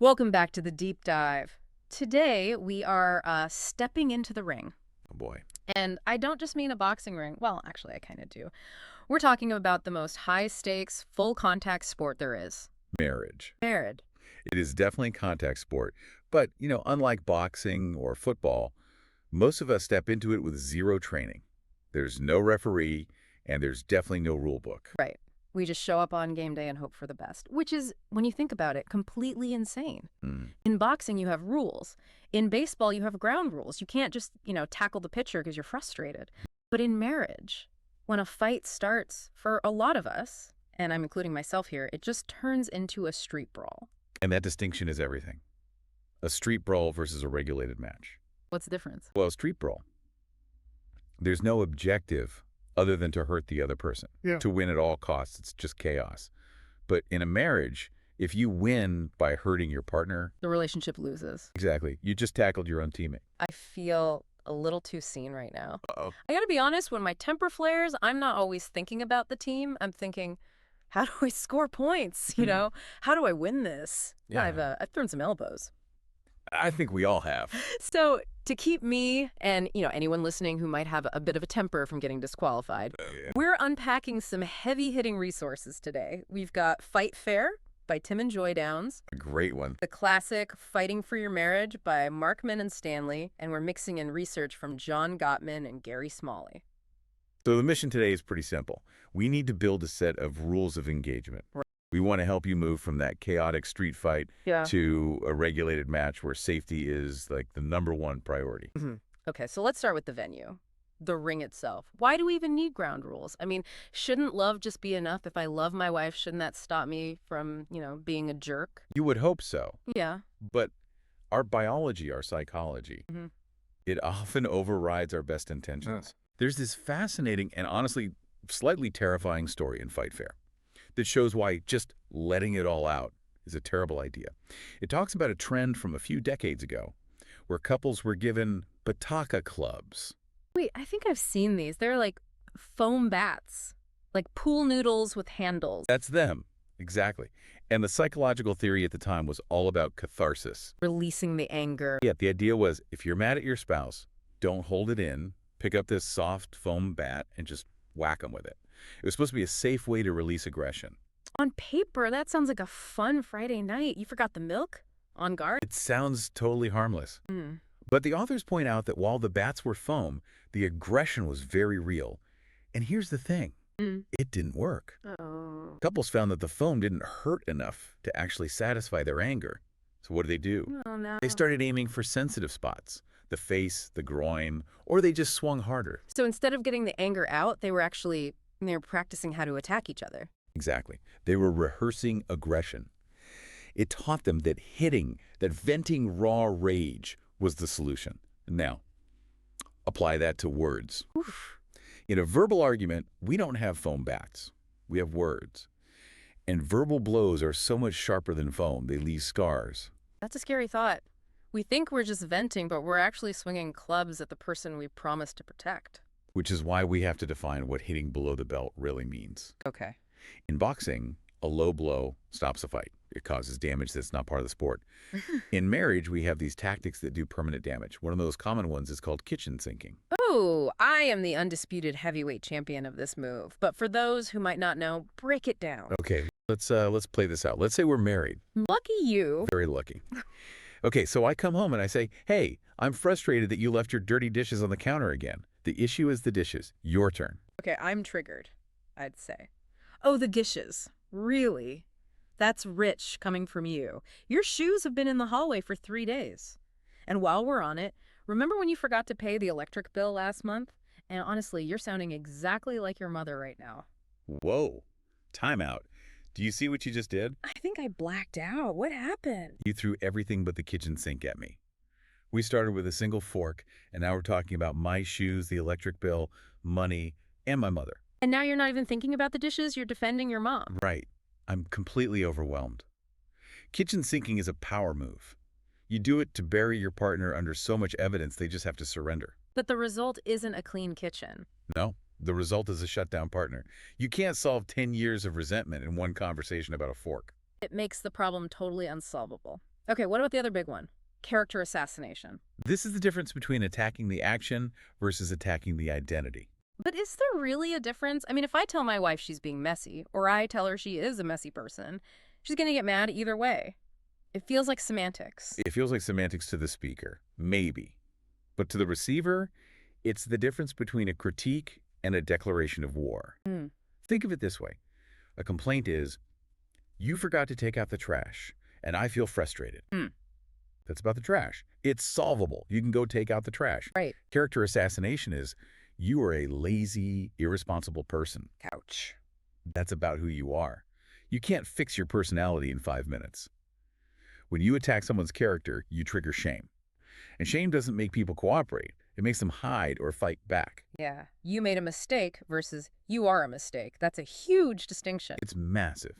Welcome back to the deep dive. Today we are stepping into the ring. Oh boy. And I don't just mean a boxing ring. Well, actually, I kind of do. We're talking about the most high-stakes, full-contact sport there is. Marriage. Marriage. It is definitely a contact sport. But, unlike boxing or football, most of us step into it with zero training. There's no referee, and there's definitely no rule book. Right. We just show up on game day and hope for the best, which is, when you think about it, completely insane. In boxing, you have rules. In baseball, you have ground rules. You can't just, tackle the pitcher because you're frustrated. But in marriage, when a fight starts, for a lot of us, and I'm including myself here, it just turns into a street brawl. And that distinction is everything. A street brawl versus a regulated match. What's the difference? Well, street brawl, there's no objective other than to hurt the other person. Yeah. To win at all costs, it's just chaos. But in a marriage, if you win by hurting your partner, The relationship loses. exactly, you just tackled your own teammate. I feel a little too seen right now. Uh-oh. I gotta be honest, when my temper flares, I'm not always thinking about the team. I'm thinking, how do I score points? How do I win this? Yeah. I've thrown some elbows. I think we all have. So to keep me and anyone listening who might have a bit of a temper from getting disqualified, we're unpacking some heavy-hitting resources today. We've got Fight Fair by Tim and Joy Downs, A great one. the classic Fighting for Your Marriage by Markman and Stanley, and we're mixing in research from John Gottman and Gary Smalley. So the mission today is pretty simple. We need to build a set of rules of engagement. Right. We want to help you move from that chaotic street fight Yeah. to a regulated match where safety is like the #1 priority. Okay, so let's start with the venue, the ring itself. Why do we even need ground rules? I mean, shouldn't love just be enough? If I love my wife, shouldn't that stop me from, being a jerk? You would hope so, Yeah. but our biology, our psychology, Mhm. it often overrides our best intentions. There's this fascinating and honestly slightly terrifying story in Fight Fair that shows why just letting it all out is a terrible idea. It talks about a trend from a few decades ago where couples were given bataka clubs. Wait, I think I've seen these. They're like foam bats, like pool noodles with handles, That's them. Exactly. And the psychological theory at the time was all about catharsis. releasing the anger. Yeah, the idea was if you're mad at your spouse, don't hold it in, pick up this soft foam bat and just whack them with it. It was supposed to be a safe way to release aggression. On paper, that sounds like a fun Friday night. You forgot the milk? On guard? It sounds totally harmless. Mm. But the authors point out that while the bats were foam, the aggression was very real. And here's the thing. Mm. It didn't work. Oh. Couples found that the foam didn't hurt enough to actually satisfy their anger. So what do? Oh, no. They started aiming for sensitive spots, the face, the groin, or they just swung harder. So instead of getting the anger out, they were practicing how to attack each other. Exactly. They were rehearsing aggression. It taught them that that venting raw rage was the solution. Now, apply that to words. Oof. In a verbal argument, we don't have foam bats. We have words. And verbal blows are so much sharper than foam. They leave scars. That's a scary thought. We think we're just venting, but we're actually swinging clubs at the person we promised to protect. Which is why we have to define what hitting below the belt really means. Okay. In boxing, a low blow stops a fight. It causes damage that's not part of the sport. In marriage, we have these tactics that do permanent damage. One of those common ones is called kitchen sinking. Oh, I am the undisputed heavyweight champion of this move. But for those who might not know, break it down. Okay, let's play this out. Let's say we're married. Lucky you. Very lucky. Okay, so I come home and I say, hey, I'm frustrated that you left your dirty dishes on the counter again. The issue is the dishes. Your turn. Okay, I'm triggered, I'd say. Oh, the dishes. Really? That's rich coming from you. Your shoes have been in the hallway for 3 days. And while we're on it, remember when you forgot to pay the electric bill last month? And honestly, you're sounding exactly like your mother right now. Whoa. Time out. Do you see what you just did? I think I blacked out. What happened? You threw everything but the kitchen sink at me. We started with a single fork, and now we're talking about my shoes, the electric bill, money, and my mother. And now you're not even thinking about the dishes, you're defending your mom. Right. I'm completely overwhelmed. Kitchen sinking is a power move. You do it to bury your partner under so much evidence they just have to surrender. But the result isn't a clean kitchen. No, the result is a shutdown partner. You can't solve 10 years of resentment in one conversation about a fork. It makes the problem totally unsolvable. Okay, what about the other big one? Character assassination. This is the difference between attacking the action versus attacking the identity. But is there really a difference? I mean, if I tell my wife she's being messy, or I tell her she is a messy person, she's going to get mad either way. It feels like semantics. It feels like semantics to the speaker, maybe. But to the receiver, it's the difference between a critique and a declaration of war. Think of it this way. A complaint is, you forgot to take out the trash, and I feel frustrated. That's about the trash. It's solvable. You can go take out the trash. Right. Character assassination is, you are a lazy, irresponsible person. Ouch. That's about who you are. You can't fix your personality in 5 minutes. When you attack someone's character, you trigger shame. And shame doesn't make people cooperate. It makes them hide or fight back. Yeah. You made a mistake versus you are a mistake. That's a huge distinction. It's massive.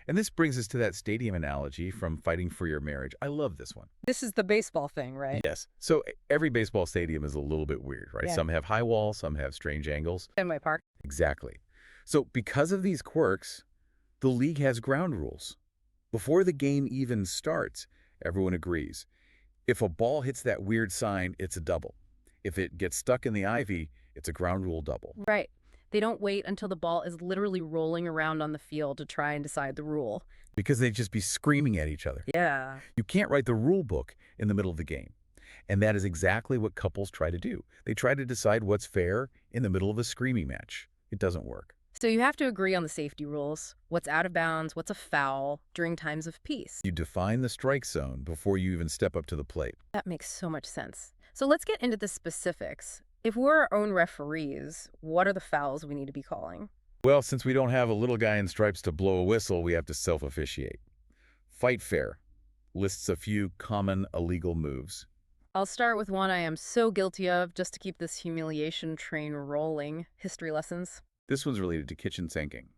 And this brings us to that stadium analogy from Fighting for Your Marriage. I love this one. This is the baseball thing, right? Yes. So every baseball stadium is a little bit weird, right? Yeah. Some have high walls, some have strange angles. Fenway Park. Exactly. So because of these quirks, the league has ground rules. Before the game even starts, everyone agrees. If a ball hits that weird sign, it's a double. If it gets stuck in the ivy, it's a ground rule double. Right. They don't wait until the ball is literally rolling around on the field to try and decide the rule. Because they'd just be screaming at each other. Yeah. You can't write the rule book in the middle of the game. And that is exactly what couples try to do. They try to decide what's fair in the middle of a screaming match. It doesn't work. So you have to agree on the safety rules, what's out of bounds, what's a foul during times of peace. You define the strike zone before you even step up to the plate. That makes so much sense. So let's get into the specifics. If we're our own referees, what are the fouls we need to be calling? Well, since we don't have a little guy in stripes to blow a whistle, we have to self-officiate. Fight Fair lists a few common illegal moves. I'll start with one I am so guilty of just to keep this humiliation train rolling. History lessons. This one's related to kitchen sinking.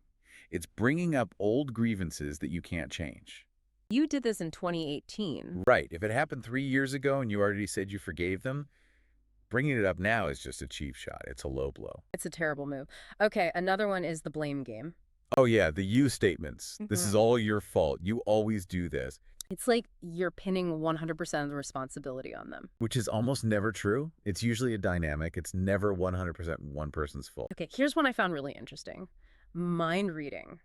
It's bringing up old grievances that you can't change. You did this in 2018. Right. If it happened 3 years ago and you already said you forgave them, bringing it up now is just a cheap shot. It's a low blow. It's a terrible move. Okay, another one is the blame game. Oh, yeah, the you statements. This is all your fault. You always do this. It's like you're pinning 100% of the responsibility on them. Which is almost never true. It's usually a dynamic. It's never 100% one person's fault. Okay, here's one I found really interesting. Mind reading.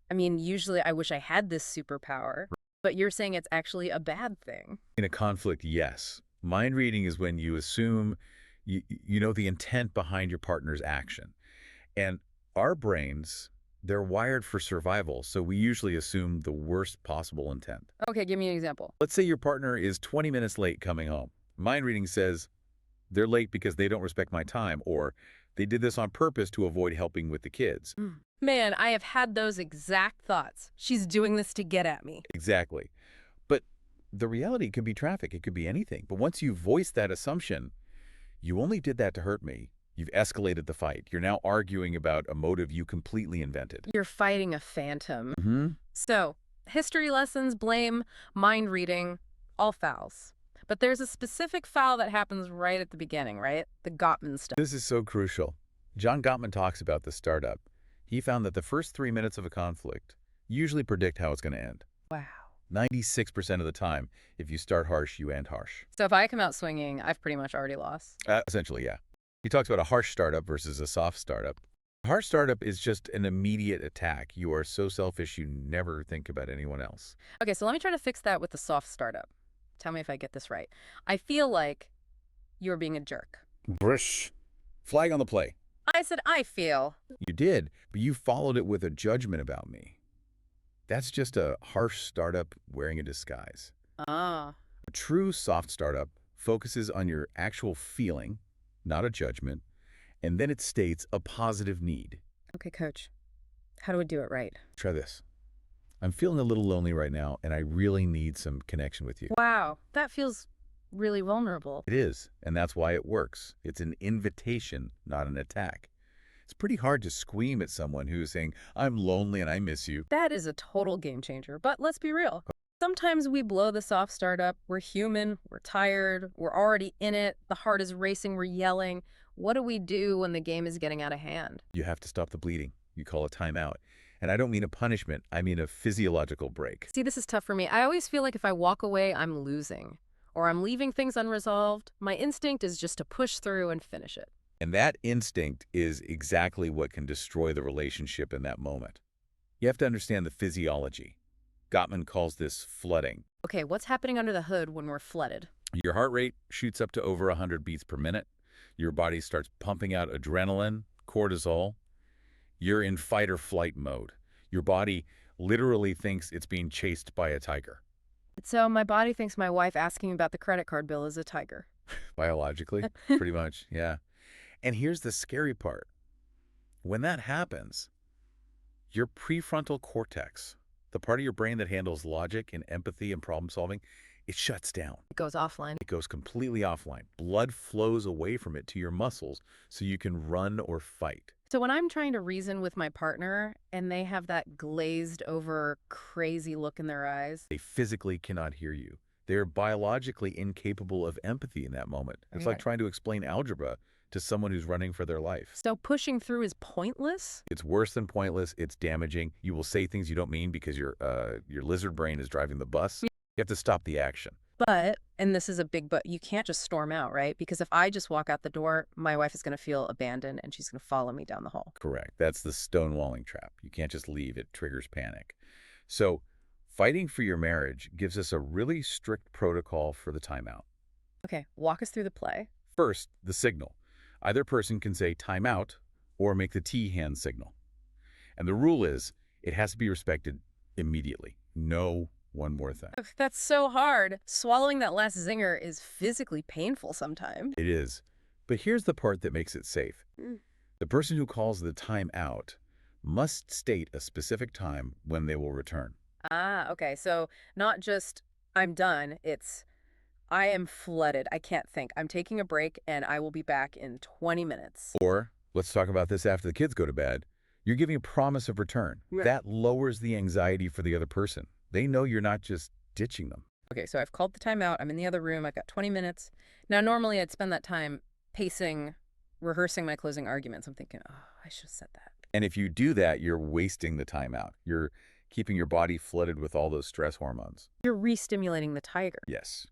I mean, usually I wish I had this superpower, but you're saying it's actually a bad thing. In a conflict, yes. Mind reading is when you assume you know the intent behind your partner's action. And our brains, they're wired for survival, so we usually assume the worst possible intent. Okay, give me an example. Let's say your partner is 20 minutes late coming home. Mind reading says, they're late because they don't respect my time, or they did this on purpose to avoid helping with the kids. Man, I have had those exact thoughts. She's doing this to get at me. Exactly. But the reality could be traffic. It could be anything. But once you voice that assumption, you only did that to hurt me. You've escalated the fight. You're now arguing about a motive you completely invented. You're fighting a phantom. So, history lessons, blame, mind reading, all fouls. But there's a specific foul that happens right at the beginning, right? The Gottman stuff. This is so crucial. John Gottman talks about the startup. He found that the first 3 minutes of a conflict usually predict how it's going to end. Wow. 96% of the time, if you start harsh, you end harsh. So if I come out swinging, I've pretty much already lost. Essentially, yeah. He talks about a harsh startup versus a soft startup. A harsh startup is just an immediate attack. You are so selfish you never think about anyone else. Okay, so let me try to fix that with the soft startup. Tell me if I get this right. I feel like you're being a jerk. Brish. Flag on the play. I said I feel. You did, but you followed it with a judgment about me. That's just a harsh startup wearing a disguise. Ah. A true soft startup focuses on your actual feeling, not a judgment, and then it states a positive need. Okay, coach. How do we do it right? Try this. I'm feeling a little lonely right now, and I really need some connection with you. Wow, that feels really vulnerable. It is, and that's why it works. It's an invitation, not an attack. It's pretty hard to scream at someone who's saying, I'm lonely and I miss you. That is a total game changer, but let's be real. Sometimes we blow the soft startup. We're human, we're tired, we're already in it, the heart is racing, we're yelling. What do we do when the game is getting out of hand? You have to stop the bleeding. You call a timeout. And I don't mean a punishment. I mean a physiological break. See, this is tough for me. I always feel like if I walk away, I'm losing. Or I'm leaving things unresolved. My instinct is just to push through and finish it. And that instinct is exactly what can destroy the relationship in that moment. You have to understand the physiology. Gottman calls this flooding. Okay, what's happening under the hood when we're flooded? Your heart rate shoots up to over 100 beats per minute. Your body starts pumping out adrenaline, cortisol. You're in fight or flight mode. Your body literally thinks it's being chased by a tiger. So my body thinks my wife asking about the credit card bill is a tiger. Biologically, pretty much, yeah. And here's the scary part. When that happens, your prefrontal cortex, the part of your brain that handles logic and empathy and problem solving, it shuts down. It goes offline. It goes completely offline. Blood flows away from it to your muscles so you can run or fight. So when I'm trying to reason with my partner and they have that glazed over crazy look in their eyes, They physically cannot hear you. They're biologically incapable of empathy in that moment. It's like Right. trying to explain algebra to someone who's running for their life. so pushing through is pointless? It's worse than pointless. It's damaging. You will say things you don't mean because your lizard brain is driving the bus. Yeah. You have to stop the action. But, and this is a big but, you can't just storm out, right? Because if I just walk out the door, my wife is going to feel abandoned and she's going to follow me down the hall. Correct. That's the stonewalling trap. You can't just leave. It triggers panic. So fighting for your marriage gives us a really strict protocol for the timeout. Okay, walk us through the play. First, the signal. Either person can say timeout or make the T hand signal. And the rule is it has to be respected immediately. No one more thing. Ugh, that's so hard. Swallowing that last zinger is physically painful sometimes. It is. But here's the part that makes it safe. Mm. The person who calls the time out must state a specific time when they will return. Ah, okay. So not just I'm done, it's I am flooded. I can't think. I'm taking a break and I will be back in 20 minutes. Or, let's talk about this after the kids go to bed. You're giving a promise of return. Right. That lowers the anxiety for the other person. They know you're not just ditching them. Okay, so I've called the timeout. I'm in the other room. I've got 20 minutes. Now, normally I'd spend that time pacing, rehearsing my closing arguments. I'm thinking, oh, I should have said that. And if you do that, you're wasting the timeout. You're keeping your body flooded with all those stress hormones. You're re-stimulating the tiger. Yes.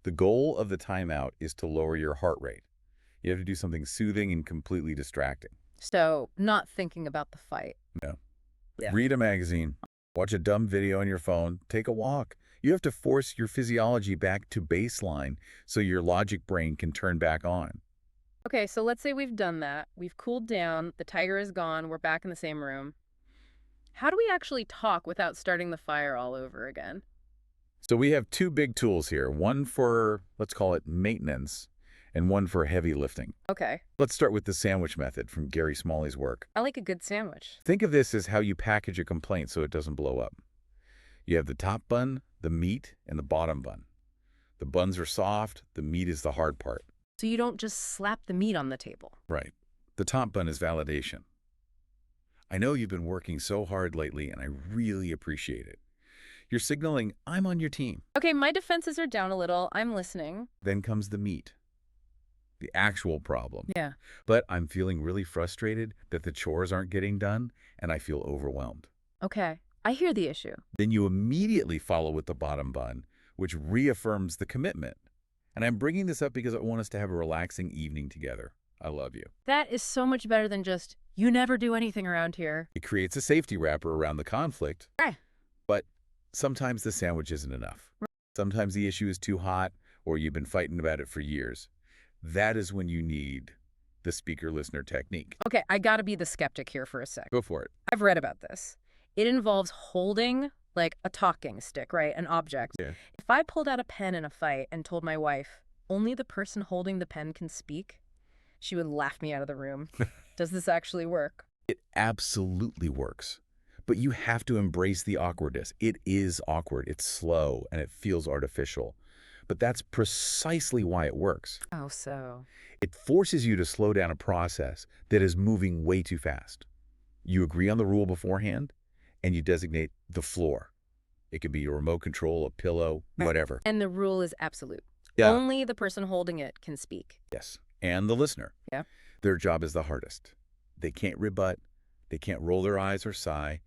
The goal of the timeout is to lower your heart rate. You have to do something soothing and completely distracting. So not thinking about the fight. No. Yeah. Read a magazine. Watch a dumb video on your phone. Take a walk. You have to force your physiology back to baseline so your logic brain can turn back on. Okay, so let's say we've done that. We've cooled down. The tiger is gone. We're back in the same room. How do we actually talk without starting the fire all over again? So we have two big tools here. One for, let's call it maintenance, and one for heavy lifting. Okay, Let's start with the sandwich method from Gary Smalley's work. I like a good sandwich. Think of this as how you package a complaint so it doesn't blow up. You have the top bun, the meat, and the bottom bun. The buns are soft, the meat is the hard part. So you don't just slap the meat on the table. Right. The top bun is validation. I know you've been working so hard lately, and I really appreciate it. You're signaling, I'm on your team. Okay, my defenses are down a little. I'm listening. Then comes the meat, the actual problem. Yeah. But I'm feeling really frustrated that the chores aren't getting done, and I feel overwhelmed. Okay, I hear the issue. Then you immediately follow with the bottom bun, which reaffirms the commitment. And I'm bringing this up because I want us to have a relaxing evening together. I love you. That is so much better than just, you never do anything around here. It creates a safety wrapper around the conflict. Right. But sometimes the sandwich isn't enough. Sometimes the issue is too hot, or you've been fighting about it for years. That is when you need the speaker-listener technique. Okay, I gotta be the skeptic here for a sec. Go for it. I've read about this. It involves holding, like, a talking stick, right? An object. Yeah. If I pulled out a pen in a fight and told my wife, only the person holding the pen can speak, she would laugh me out of the room. Does this actually work? It absolutely works. But you have to embrace the awkwardness. It is awkward, it's slow, and it feels artificial. But that's precisely why it works. Oh, so. It forces you to slow down a process that is moving way too fast. You agree on the rule beforehand, and you designate the floor. It could be your remote control, a pillow, whatever. And the rule is absolute. Yeah. Only the person holding it can speak. Yes. And the listener. Yeah. Their job is the hardest. They can't rebut. They can't roll their eyes or sigh.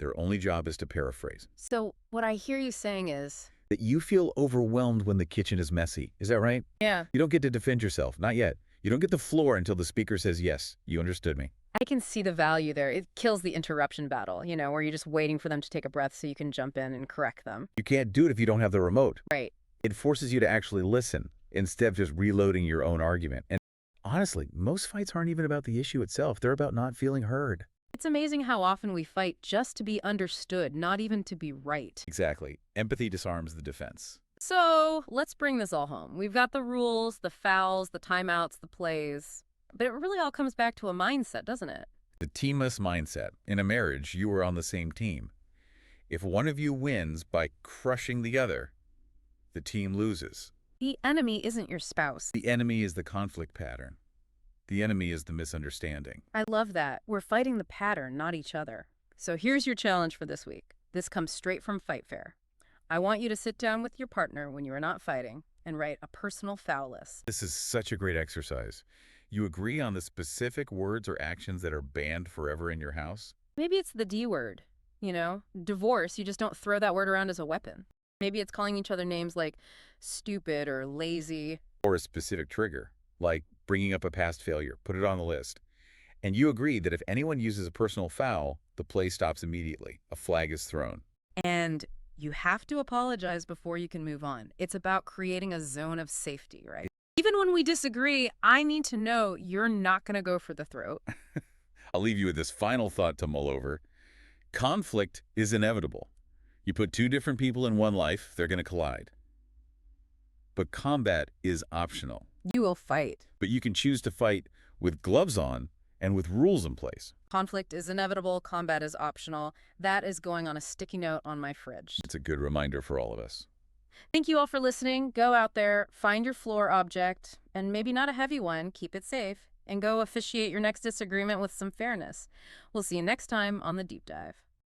Their only job is to paraphrase. So what I hear you saying is, That you feel overwhelmed when the kitchen is messy. Is that right? yeah, You don't get to defend yourself. Not yet. You don't get the floor until the speaker says, yes, you understood me. I can see the value there. It kills the interruption battle, where you're just waiting for them to take a breath so you can jump in and correct them. You can't do it if you don't have the remote. Right. It forces you to actually listen instead of just reloading your own argument. And honestly, most fights aren't even about the issue itself. They're about not feeling heard. It's amazing how often we fight just to be understood, not even to be right. Exactly. Empathy disarms the defense. So let's bring this all home. We've got the rules, the fouls, the timeouts, the plays. But it really all comes back to a mindset, doesn't it? The teamless mindset. In a marriage, you are on the same team. If one of you wins by crushing the other, the team loses. The enemy isn't your spouse. The enemy is the conflict pattern. The enemy is the misunderstanding. I love that. We're fighting the pattern, not each other. So here's your challenge for this week. This comes straight from Fight Fair. I want you to sit down with your partner when you are not fighting and write a personal foul list. This is such a great exercise. You agree on the specific words or actions that are banned forever in your house. Maybe it's the D word, divorce. You just don't throw that word around as a weapon. Maybe it's calling each other names like stupid or lazy. Or a specific trigger, like bringing up a past failure. Put it on the list. And you agree that if anyone uses a personal foul, the play stops immediately. A flag is thrown. And you have to apologize before you can move on. It's about creating a zone of safety, right? Even when we disagree, I need to know you're not going to go for the throat. I'll leave you with this final thought to mull over. Conflict is inevitable. You put two different people in one life, they're going to collide. But combat is optional. You will fight. But you can choose to fight with gloves on and with rules in place. Conflict is inevitable. Combat is optional. That is going on a sticky note on my fridge. It's a good reminder for all of us. Thank you all for listening. Go out there, find your floor object, and maybe not a heavy one, keep it safe, and go officiate your next disagreement with some fairness. We'll see you next time on The Deep Dive.